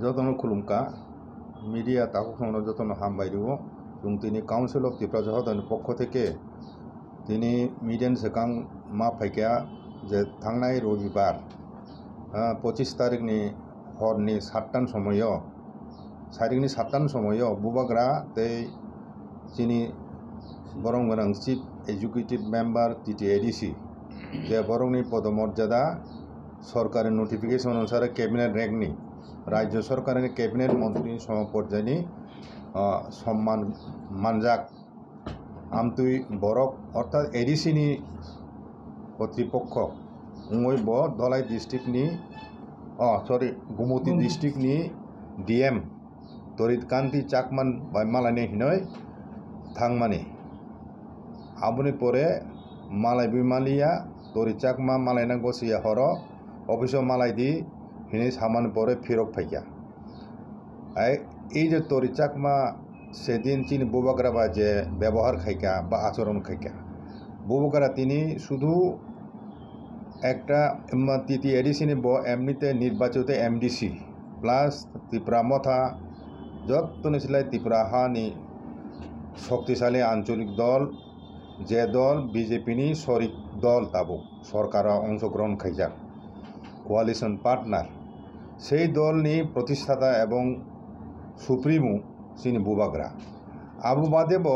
যতন খুলুমকা মিডিয়া তাকুখানো যতন হামবাইরিও এবং তিনি কাউন্সিল অফ ত্রিপুরা জহদানের পক্ষ থেকে তিনি মিডিয়ান সেকাং মা ফাইকা যে থাंनाय रबिबार 25 तारिखनि हरनि 7टान समायाव सारिनि 7टान समायाव बुबाग्रा तै जिनि बरं गोनां चिफ एजुकेटिव मेम्बार टीटीएडीसी जे बरंनि पदमर्यादा सरकारी नोटिफिकेशन अनुसार कैबिनेट रैंकनि राज्य सरकारनि कैबिनेट मंत्री समपर्यायनि सम्मान मानजाक आमतुई बरक अर्थात एडीसीनि কর্তৃপক্ষ उंगई ब धलाई डिस्ट्रिक्टनि गुमती डिस्ट्रिक्टनि डीएम तरित कांति चाकमान बाय मालायनि हिनय थांमानि आबुनि परे मालाय बिमालिया तरित चाकमा मालायना गसिया हर अफिस मालायदि हिने सामान परे फिरक फाइया এই যে तरित चाकमा সেদিন চিনি বুবাগ্রা বা যে ব্যবহার খাইকা বা আচরণ খাইকা বুবাগ্রা তিনি শুধু একটা टीटीएडीसी ब एमनिते निर्वाचित एमडीसी प्लस त्रिपुरा मथा जत्तनिसिलाय त्रिपुरा हानि शक्तिशाली आंचलिक दल जे दल बीजेपी नि शरिक दल ताबो सरकार अंशग्रहण खाइजाक कोआलिशन पार्टनार सेई दलनि प्रतिष्ठाता एवं सुप्रीमो चिनि बुबाग्रा आबु बादेब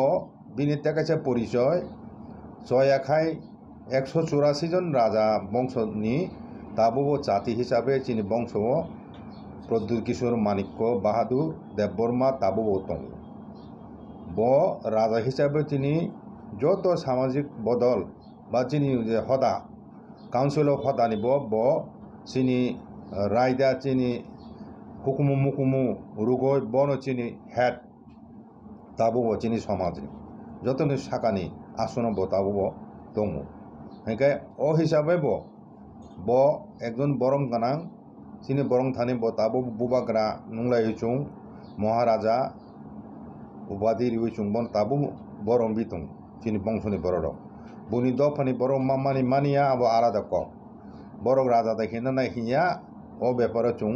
बिनि ताकासे परिचय जयाखाय 184 जन राजा बंशनि ताबो जाति हिसाबै चिनि बंश प्रद्युत किशोर माणिक्य बाहादुर देवबर्मा ताबो दं ब राजा हिसाबै चिनि जत सामाजिक बदल बा चिनि हदा काउन्सिल अफ हदानि ब चिनि रायदा चिनि हुकुमु मुकुमु रुगय बन चिनि हेड ताबो चिनि समाज जतनि शाखानि आसन ब ताबो दं हेंखाय अ हिसाबै ब एकजन बरं गानां चिनि बरं थानि ब ताबो बुबाग्रा नुंलायचुं महाराजा उपाधि रिउचुं बन ताबो बरं बिथुं चिनि बंशनि बरर बुनि दफानि बरं मामानि मानिया अब आलादा क बरं राजा देखिना नायहिया अ बेपार चुं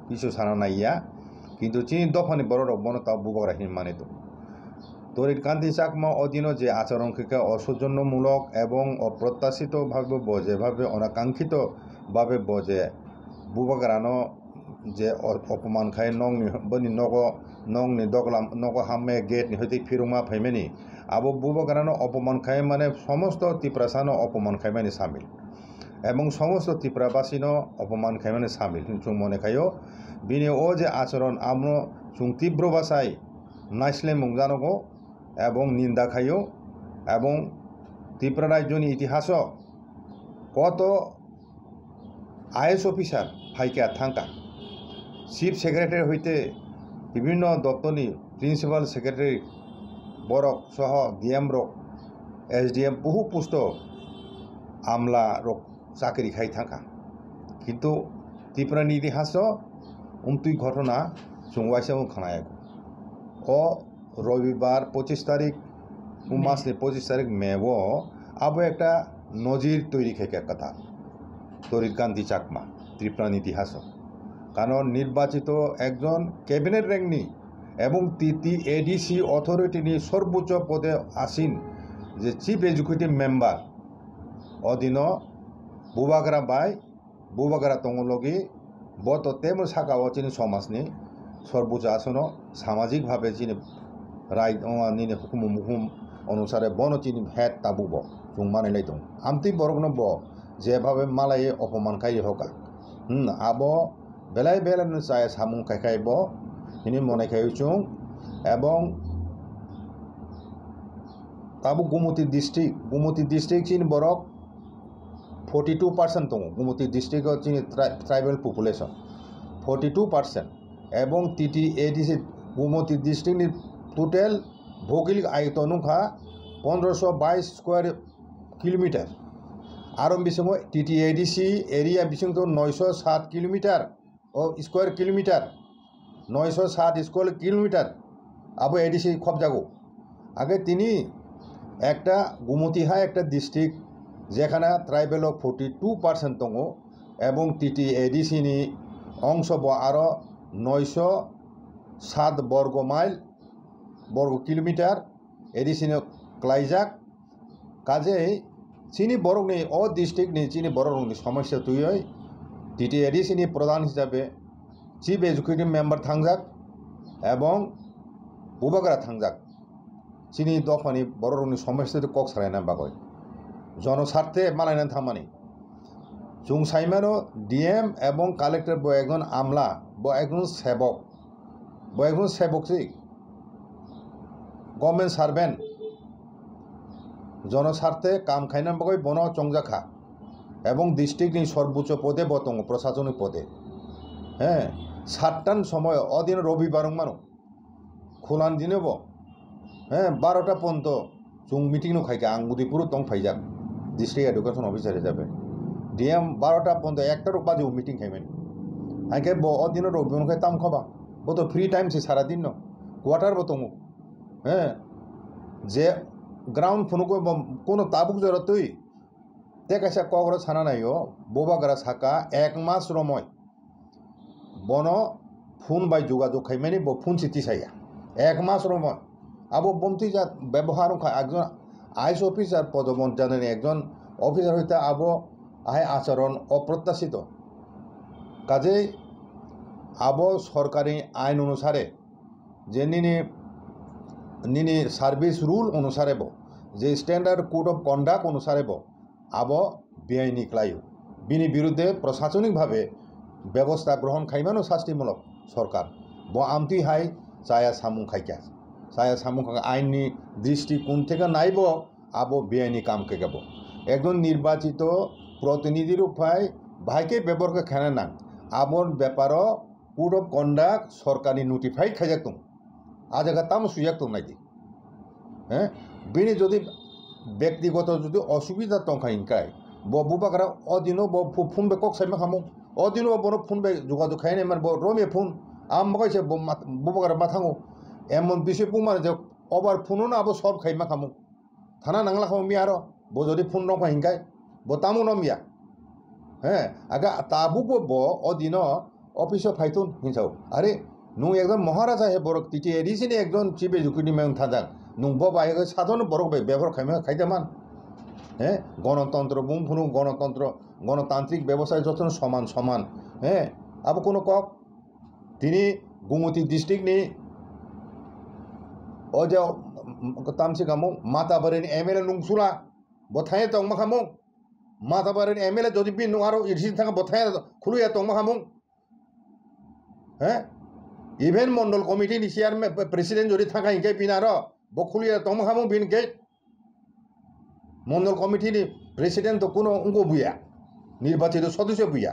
किछु साना नाइया किन्तु चिनि दफानि बरर बन ताबो बुबाग्रा हिन माने दं तरित कांति चाकमा अधीन जे आचरण के असौजन्यमूलक एवं अप्रत्याशित भावे बजे भावे अनाकांक्षित भावे बजे बुबाग्रानो जे अपमान खाय नंगनि बनि नंगनि दगलाम नग हामे गेट नि हते फिरुमा फैमेनि आबो बुबाग्रानो अपमान खाय माने समस्त त्रिपुरासानो अपमान खाय माने शामिल एवं समस्त त्रिपुराबासिनो अपमान खाय माने शामिल चुं मने खायो बिनि ओ जे आचरण आमनो चुं तीव्र भाषाय नाइस्ले मुंजानगो एवं निंदा खायो एवं त्रिपुरा राज्यनि इतिहास कत आईएएस अफिसार फाइका थांका चीफ सेक्रेटारि हईते विभिन्न दप्तरनि प्रिन्सिपाल सेक्रेटारि बरक सह डीएम रक एसडीएम बहु पुस्त आमला रक चाकरी खाई थांका किन्तु त्रिपुरानि इतिहास उमतुई घटना चुंवाइसे खानायागो अ रविवार 25 तारीख मासनि 25 तारीख मेव अब एक नजिर तैरी खेके कथा तरित कांति चाकमा त्रिपुरानि इतिहास कारण निर्वाचित एकजन कैबिनेट रैंकनि एवं टीटीएडीसी अथरिटीनि सर्वोच्च पदे आसीन जे चीफ एजुकेटिव मेम्बार अधीन बुबाग्रा बाय बुबाग्रा तंगलगी बत तेमन शाखा चिनि समाजनि सर्वोच्च आसन सामाजिक भावे चिनि राय निने हुकुम मुकुम अनुसारे बन चिनि हेड ताबुब जों मानिनाय दं आमति बरगनो ब जे भावे मालाय अपमान खाय होका आब बेलाय बेलानो चाय सामुं खायखाय ब हिनि मने खाय चुं एवं ताबु गुमती डिस्ट्रिक्ट चिनि बरक 42% दं गुमती डिस्ट्रिक्ट चिनि ट्राइबल पपुलेशन 42% एवं टीटीएडीसी गुमती डिस्ट्रिक्टनि टोटल भौगोलिक आयतन 1522 स्क्वायर किलोमीटर और बिसंग टीटीएडीसी एरिया बिसंग 907 kilometre square kilometre 907 square kilometre अब एडीसी खब जागो आगे तिनी एक गुमतीहा एक डिस्ट्रिक्ट जेखाना ट्राइबल 42% दंगो एवं टीटीएडीसी नि अंश और 907 বর্গ মাইল বর্গ কিলোমিটার এডিসিনে ক্লাইজাক কাজেই চিনি বরংনি অ ডিস্ট্রিক্টনি চিনি বরংনি সমস্যা তুই টিটি এডিসিনি প্রধান হিসাবে চিফ এক্সিকিউটিভ মেম্বার থাকজাক এবং বুবাগ্রা থাকজাক চিনি দফানি বরংনি সমস্যা কক সারাयना বাগয় জনস্বার্থে মালায়না থামানি जों साइमानो ডিএম এবং কালেক্টর ব একজন আমলা ব একজন সেবক সি গভর্নমেন্ট সার্ভেন্ট জনস্বার্থে কাম খাইনা বাগৈ বন চংজাখা এবং ডিস্ট্রিক্টনি সর্বোচ্চ পদে বতং প্রশাসনিক পদে হ্যাঁ 7টান সময় অদিন রবিবার মানো খোলান দিনেব হ্যাঁ 12টা পর্যন্ত जों মিটিং খাইকা আং উদয়পুর তং ফাইজাক ডিস্ট্রিক্ট এডুকেশন অফিসার হিসাবে ডিএম 12টা পর্যন্ত 1টার বাজে মিটিং খাইবেন আইকে ব অদিন রবিবার খাই তাম খাবা বো তো ফ্রি টাইম সে সারাদিন কোয়ার্টার বতং হ্যাঁ যে গ্রাউন্ড ফোনকো কোনো তাবুক জরতই তে কাইসা কগর সানা নাইও বোবাগ্রা সাকা 1 মাস রময় বন ফোন বাই যোগাযোগ খাইমানি ব ফোন চিঠি সাইয়া 1 মাস রময় আবো বমতি যা ব্যবহার একজন আইস অফিসার পদমর্যাদার একজন অফিসার হইতে আবো আয় আচরণ অপ্রত্যাশিত কাজেই আবো সরকারি আইন অনুসারে যে নিনি সার্ভিস রুল অনুসারে যে স্ট্যান্ডার্ড কোড অফ কন্ডাক্ট অনুসারে আবো বেআইনি ক্লাইও বিনি বিরুদ্ধে প্রশাসনিকভাবে ব্যবস্থা গ্রহণ খাইমানো শাস্তিমূলক সরকার ব আমতি হাই চায়া সামুং খাইকা চায়া সামুং আইননি দৃষ্টিকোণ থেকে নাইব আবো বেআইনি কাম কেগাব একজন নির্বাচিত প্রতিনিধির উপায় ভাইকে ব্যবহারকে খেনে নাং আবর ব্যাপার কোড অফ কন্ডাক্ট সরকারি নোটিফাইড খাইজাকতুম আজাগা তাম সুয়াকতুম নাইদি হ্যাঁ বিনি যদি ব্যক্তিগত যদি অসুবিধা টংখা ইনকাই বুবাগ্রা অদিনও ফোন বে কক সাইমা খামু অদিনও বড় ফোন বে যোগাযোগ খাইনে মানে রমে ফোন আম বাগাইছে বুবাগ্রা মাথাঙো এমন বিষয় বুমার যে অবার ফোনও না আবো সব খাইমা খামু থানা নাংলা খামু মি আরো বো যদি ফোন নখা হিংকাই বো তামু নমিয়া হ্যাঁ আগা তাবুকো ব অদিন অফিসে ফাইতুন হিংসাও আরে নুং একজন মহারাজা হে বড় টিটি এডিসিনি একজন চিফ এক্সিকিউটিভ মেম থাজাক নুং ব বাই সাধারণ বড় ব্যবহার খাইতামান হ্যাঁ গণতন্ত্র বুম ফুনু গণতান্ত্রিক ব্যবসায় যত সমান হ্যাঁ আবো কোনো কক তিনি গুমতি ডিস্ট্রিক্টনি ও যে তামসি কামু মাতাবারিনি এমএলএ নুংসুলা বথায়ে তংমা খামু মাতাবারিনি এমএলএ যদি বি নুং আরো ইডিসি থাকা বথায়ে খুলুয়া তংমা খামু হ্যাঁ ইভেন মন্ডল কমিটিনি চেয়ারম্যান প্রেসিডেন্ট যদি থাকা হিংকে বিনার বখুলিয়া তংমা খামু বিনকে মন্ডল কমিটিনি প্রেসিডেন্ট তো কোনো অঙ্গ বুয়া নির্বাচিত সদস্য বুয়া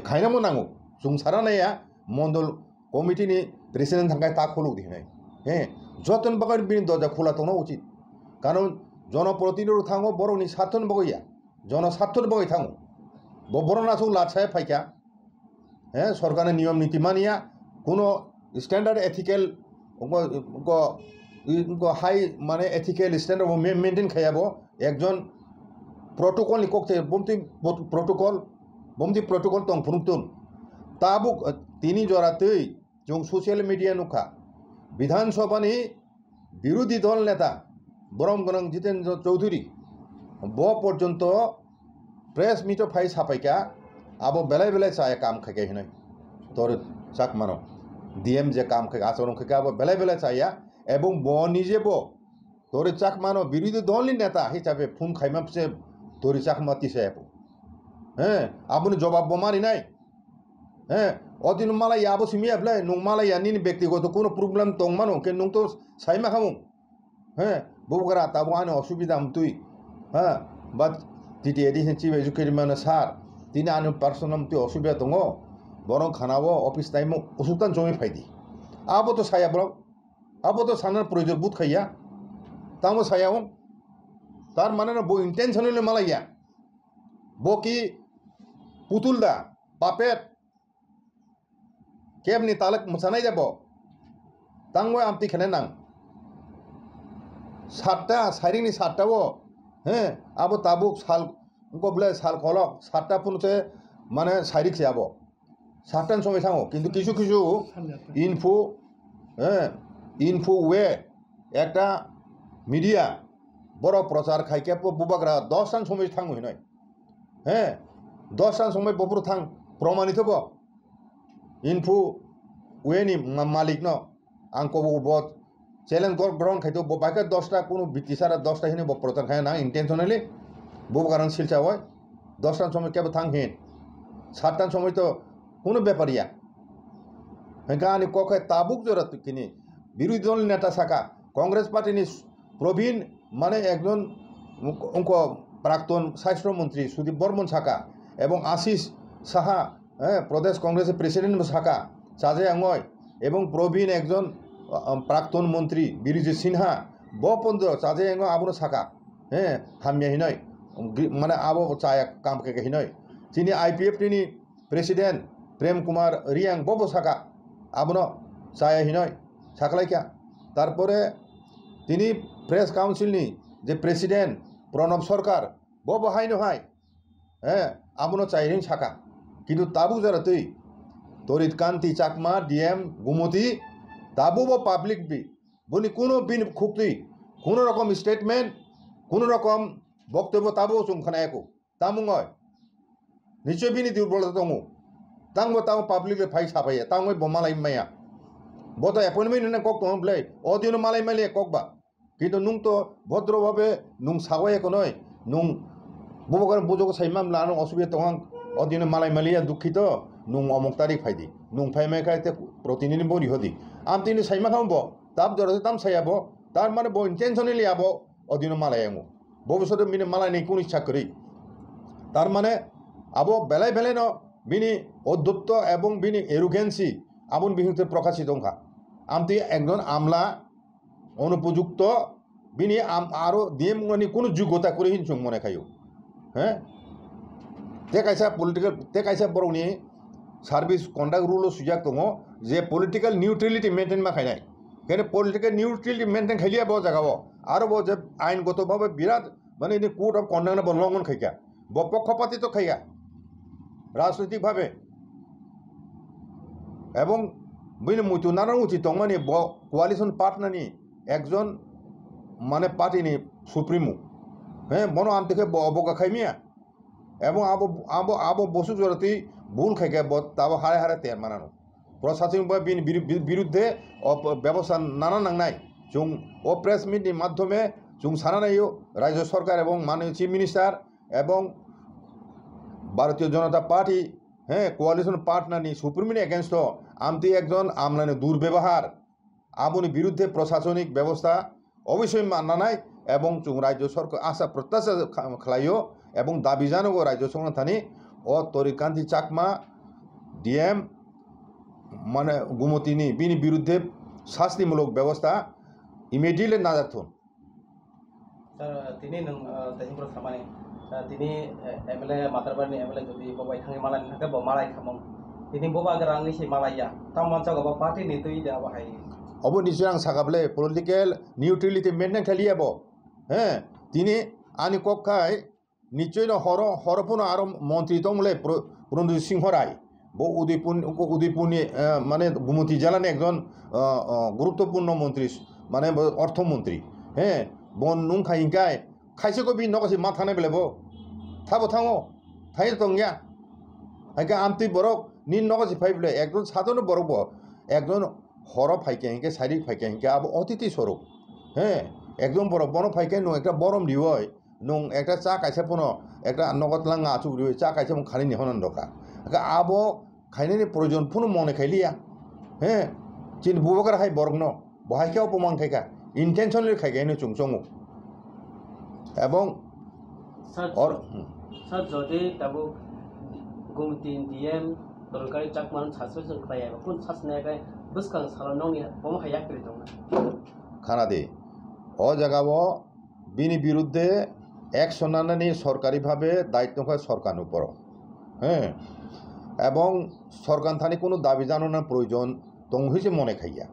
খাইনামো নাঙো जों सारा नाया मण्डल कमिटिनि प्रेसिडेंट थांगाय ता खुलुक दिनाय হ্যাঁ যতন বাগার বিন দরজা খোলা তো উচিত কারণ জনপ্রতিনিধি থাঙো বড়নি স্বার্থন বগইয়া জনস্বার্থন বগই থাঙো বড় নাচু লাছায় ফাইকা হ্যাঁ সরকারের নিয়ম নীতি মানিয়া কোনো স্ট্যান্ডার্ড এথিক্যাল হাই মানে এথিক্যাল স্ট্যান্ডার্ড মেনটেন খাইয়াবো একজন প্রটোকল নিকতে বমতি প্রটোকল তং ফুনুকতুন তাবুক তিনি জরাতেই जों सोशल मीडिया नुखा विधानसभानि विरोधी दल नेता बरम गनং जितेन्द्र चौधरी ब पर्यन्त प्रेस मिट फाइ साफाइका अब बेलाय बेलाय चाय काम खाइके हिनै तोर चाक मानो डीएम जे काम खाइ आचरण खाइका अब बेलाय बेलाय चाया एवं ब निजे ब तोर चाक मानो विरोधी दलनि नेता हिसाबै फुन खाइमापसे तोर चाक मातिसे हैं आबुनि जवाब बमारि नाय हैं অদিন মালাই আবো সিমি আপলাই নুং মালাই নিনি ব্যক্তিগত কোনো প্রবলেম তং মানো কে নুং তো সাইমা খামু হ্যাঁ বউগরা তাবো আনে অসুবিধা তুই হ্যাঁ বা টিটি এডিশন চিফ এক্সিকিউটিভ মানে স্যার তিনি আনে পার্সোনাল তুই অসুবিধা দङ বরং খানাবো অফিস টাইম অসুবিধান জমি ফাইদি আবো তো সায়া ব্র আবো তো সানার প্রয়োজন বুথ খাইয়া তামো সায়াও তার মানে না বো ইন্টেনশনালি মালাইয়া বো কি পুতুলদা পাপেট केबनि तालक मोसानाय जाबो तांगो आमति खेने नां 7टा साइरिंनि 7टाओ हैं आबो ताबुक साल गबले साल खलक 7टा पुनसे माने साइरिक जाबो 7টার সময় থাঙো কিন্তু কিছু কিছু ইনফো হ্যাঁ ইনফো ওয়ে একটা মিডিয়া বড় প্রচার খাইকে বুবাগ্রা 10টার সময় থাঙো নয় হ্যাঁ 10টার সময় বপুর থাং প্রমাণিত ব ইনফো ওয়েনি মালিক ন আং কবো বত চ্যালেঞ্জ গ্রহণ খাইতো বাকি 10টা কোনো বিটিসারা 10টা হিনে প্রচার খায় না ইন্টেনশনালি বুবাগারান শিলচা হয় 10টার সময় কেবল থাং হেন 7টার সময় তো কোনো ব্যাপারিয়া গানি কখায় তাবুক জোরা কিনি বিরোধী দল নেতা থাকা কংগ্রেস পার্টিনি প্রবীণ মানে একজন অঙ্ক প্রাক্তন স্বাস্থ্যমন্ত্রী সুদীপ বর্মন থাকা এবং আশিস সাহা হ্যাঁ প্রদেশ কংগ্রেসের প্রেসিডেন্ট থাকা চাজে আঙয় এবং প্রবীণ একজন প্রাক্তন মন্ত্রী বিরোধী সিনহা বপন্দ চাজে আঙ আবনো থাকা হ্যাঁ হামিয়া হিনয় মানে আবো চায় কাম কে হিনয় তিনি আইপিএফ তিনি প্রেসিডেন্ট প্রেম কুমার রিয়াং ববো থাকা আবনো চায় হিনয় থাকলাইকা তারপরে তিনি প্রেস কাউন্সিলনি যে প্রেসিডেন্ট প্রণব সরকার ববো হাই নহাই হ্যাঁ আবনো চাইহিন থাকা কিন্তু তাবু যারা তুই তরিত কান্তি চাকমা ডিএম গুমতি তাবু বা পাবলিক বি বনি কোনো বিন খুক্তি কোনো রকম স্টেটমেন্ট কোনো রকম বক্তব্য তাবু চুমখানা একো তামুঙয় নিশ্চয় বিনি দুর্বলতা দङ তাংবো তাও পাবলিক ফাই সাফাইয়া তাংবো বমালাই মায়া বত অ্যাপয়েন্টমেন্ট না কক দङ বলে অদিন মালাই মাইলে ককবা কিন্তু নুং তো ভদ্রভাবে নুং সাগয় কো নয় নুং ববগার বুজোগ সাইমাম লানো অসুবিধা দङ অদিন মালাই মালিয়া দুঃখিত নুং অমুক তারিখ ফাইদি নুং ফাইমাই খাইতে প্রতিদিন বরি হদি আম তিনি সাইমা খামব তাপ জরতে তাম সাইয়াবো তার মানে বো ইন্টেনশনালি আবো অদিন মালাই আঙো ভবিষ্যতে মিনে মালাই নেই কোন ইচ্ছা করি তার মানে আবো বেলায় বেলায় ন বিনি অধ্যত্ত এবং বিনি এরুগেন্সি আবুন বিহুতে প্রকাশিত দংখা আমতি একজন আমলা অনুপযুক্ত বিনি আরো দিয়ে মানে কোনো যোগ্যতা করে হিনসুং মনে খাইও হ্যাঁ তে কাইসা পলিটিক্যাল তে কাইসা বরংনি সার্ভিস কন্ডাক্ট রুলও সুজাক দङ যে পলিটিক্যাল নিউট্রেলিটি মেনটেন মা খাইনাই কেন পলিটিক্যাল নিউট্রেলিটি মেনটেন খাইলিয়া ব জাগাবো আরো ব যে আইনগতভাবে বিরাট মানে কোড অফ কন্ডাক্ট লঙ্ঘন খাইকা বপক্ষপাতিত খাইয়া রাজনৈতিকভাবে এবং বিনি মুতু নানা উচিত মানে কোয়ালিশন পার্টনারনি একজন মানে পার্টিনি সুপ্রিমো হ্যাঁ বনো আম থেকে অবজ্ঞা খাইমিয়া এবং আবো আবো আবো বসু জড়তি ভুল খাইকে তাবো হারে হারে তের মানানো প্রশাসনিক বিরুদ্ধে ব্যবস্থা নানা নাংনাই जों ও প্রেস মিটনি মাধ্যমে जों সানা নাইও রাজ্য সরকার এবং মাননীয় চিফ মিনিস্টার এবং ভারতীয় জনতা পার্টি হ্যাঁ কোয়ালিশন পার্টনারনি সুপ্রিমনি এগেনস্ট আমতি একজন আমলানি দুর্ব্যবহার আবুনি বিরুদ্ধে প্রশাসনিক ব্যবস্থা অবশ্যই মানা নাই এবং जों রাজ্য সরকার আশা প্রত্যাশা খালাইও এবং দাবি জানাবো রাজ্য সরকার থানি ও তরিকান্তি চাকমা ডিএম মানে গুমতিনি বিনি বিরুদ্ধে শাস্তিমূলক ব্যবস্থা ইমিডিয়েটলি নাজাতুন স্যার তিনি তেহিংপুর সামানি তিনি এমএলএ মাতারবারনি এমএলএ যদি ববাই থাङै মালাই थाखाय ब मालाय खामं তিনি ববা গ্রাংनि সে মালাইয়া তাম মানसा गबा पार्टी नि तुइ दा बाहाय अब निश्चय आं सागाबले पलिटिकल निउट्रेलिटी मेनटेन खालियाब হ্যাঁ তিনি আনি কক্ষায় নিশ্চয় হরপুন আরো মন্ত্রী দংলে প্রণজিৎ সিংহ রায় ব উদয়পুরনি মানে গুমতি জেলানি একজন গুরুত্বপূর্ণ মন্ত্রী মানে অর্থমন্ত্রী হ্যাঁ বন নুং খাইকায় খাইसेको बि नगसि माथा नाय बेलेबो थाबो थाङो थाइ दंया हाइका आमति बरक निन नगसि फाइबले একজন সাধারণ বরক একজন হর ফাইকে হিকে শারীরিক ফাইকে হিকে আব অতিথি স্বরূপ হ্যাঁ একদম বড় বন ফাইকে নো একটা বরম দিওয় নুং একটা চা কাইছে পনো একটা নগদ লাঙ্গা আচুক দিওয় চা কাইছে মন খালি নিহনন দকা আব খাইনানি প্রয়োজন পুনো মনে খাইলিয়া হ্যাঁ চিন বুবকার হাই বরক ন বহাইকে অপমান খাইকা ইন্টেনশনালি খাইকা নো চুংচংও এবং স্যার যদি তাবো গুমতি ডিএম দরকারি চাকমান সাসে जों খাইয়া কোন সাসনায়কাय বসকাং সালননি বম হাইয়া করি দং খানা দে ও জায়গাব বিনি বিরুদ্ধে অ্যাকশন আনানি সরকারিভাবে দায়িত্ব হয় সরকারের উপর হ্যাঁ এবং সরকার থানি কোনো দাবি জানানোর প্রয়োজন দং হইছে মনে খাইয়া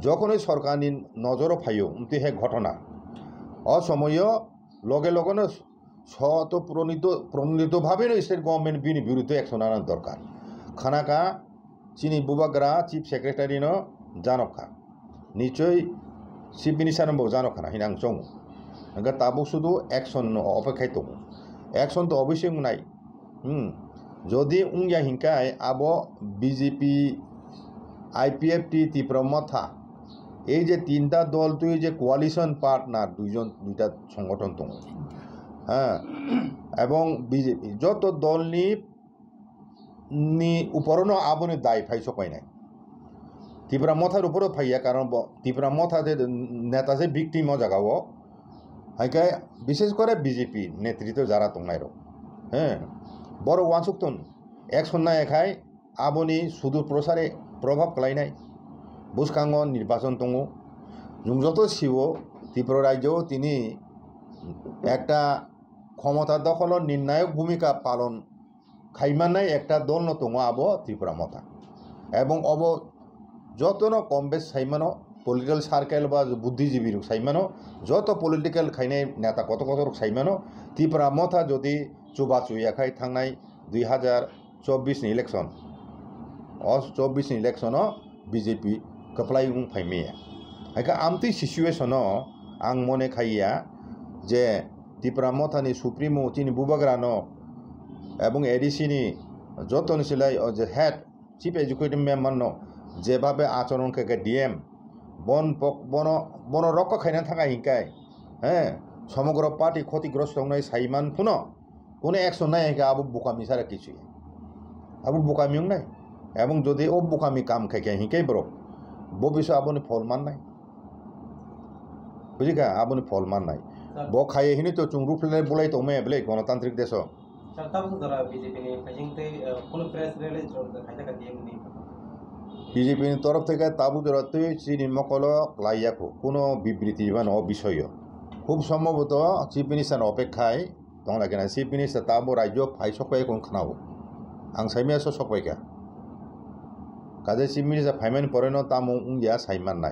যখন ওই সরকারনি নজরও ফাইও উমতি হে ঘটনা অসময় লগে লগনে প্রণীতভাবে স্টেট গভর্নমেন্ট বিনি বিরুদ্ধে অ্যাকশন আনার দরকার খানাকা চিনি বুবাগ্রা চিফ সেক্রেটারি ন জানকা নিশ্চয় চিফ মিনিস্টার বো জানকা না হিনাং চং হ্যাঁ তাবো শুধু অ্যাকশন অপেক্ষায় দङ অ্যাকশন তো অবশ্যই নাই যদি উংয়া হিংকায় আবো বিজেপি আইপিএফটি ত্রিপুরা এই যে তিনটা দল তুই যে কোয়ালিশন পার্টনার দুইটা সংগঠন দङ হ্যাঁ এবং বিজেপি যত দলনি উপরনো আবনি দায় ফাইসো পাই নাই ত্রিপুরা মথার উপরও ফাইয়া কারণ ত্রিপুরা মথা যে নেতা যে ভিক্টিম জায়গাও হাইকায় বিশেষ করে বিজেপি নেতৃত্ব যারা দंनाय হ্যাঁ বড় ওয়ানসুক্তন একশন না এখায় আবনি সুদূর প্রসারে প্রভাব খালাইনাই বুসকাঙ্গ নির্বাচন দङ যত শিব ত্রিপুরা রাজ্যেও তিনি একটা ক্ষমতা দখলের নির্ণায়ক ভূমিকা পালন খাইমানাই একটা দল ন দङ আবো ত্রিপুরা মথা এবং যতন কম বেশ সাইমানো পলিটিক্যাল সার্কেল বা বুদ্ধিজীবী সাইমানো যত পলিটিক্যাল খাইনাই নেতা কত সাইমানো ত্রিপুরা মথা যদি চুবা চুইয়াখাই থাंनाय 2024 ইলেকশন 24 ইলেকশনও বিজেপি কপ্লাই ফাইমেয়া হাইকা আমতি সিচুয়েশন আং মনে খাইয়া যে ত্রিপুরা মথানি সুপ্রিমো চিনি বুবাগ্রানো এবং এডিসিনি যতন সিলাই যে হেড চিফ এডুকেটিভ মেম্বার যেভাবে আচরণ থেকে ডিএম বন রক্ষ খাইনা থাকা হিংকায় হ্যাঁ সমগ্র পার্টি ক্ষতিগ্রস্ত নয় সাইমান পুনঃ কোনো অ্যাকশন নাই হিংকা আবু বোকামি সারা কিছুই আবু বোকামিও নাই এবং যদি ও বোকামি কাম খাইকে হিংকাই বড় ভবিষ্যৎ আপনি ফল মান নাই বুঝিকা আপনি ফল মান নাই ব খাইয়ে হিনি তো চুং রুফলে বলাই তো মে বলে গণতান্ত্রিক দেশ বিজেপির তরফ থেকে তাবু জড়াতে চিনি মকল লাইয়াকো কোনো বিবৃতি বা বিষয় খুব সম্ভবত চিফ মিনিস্টার অপেক্ষায় দंला কেনা চিফ মিনিস্টার তাবো রাজ্য ফাই সকবাই কোন খানাবো আং সাইমিয়াসো সকবাইকা কাজে চিফ মিনিস্টার ফাইমান পরে ন তামো উংয়া সাইমান নাই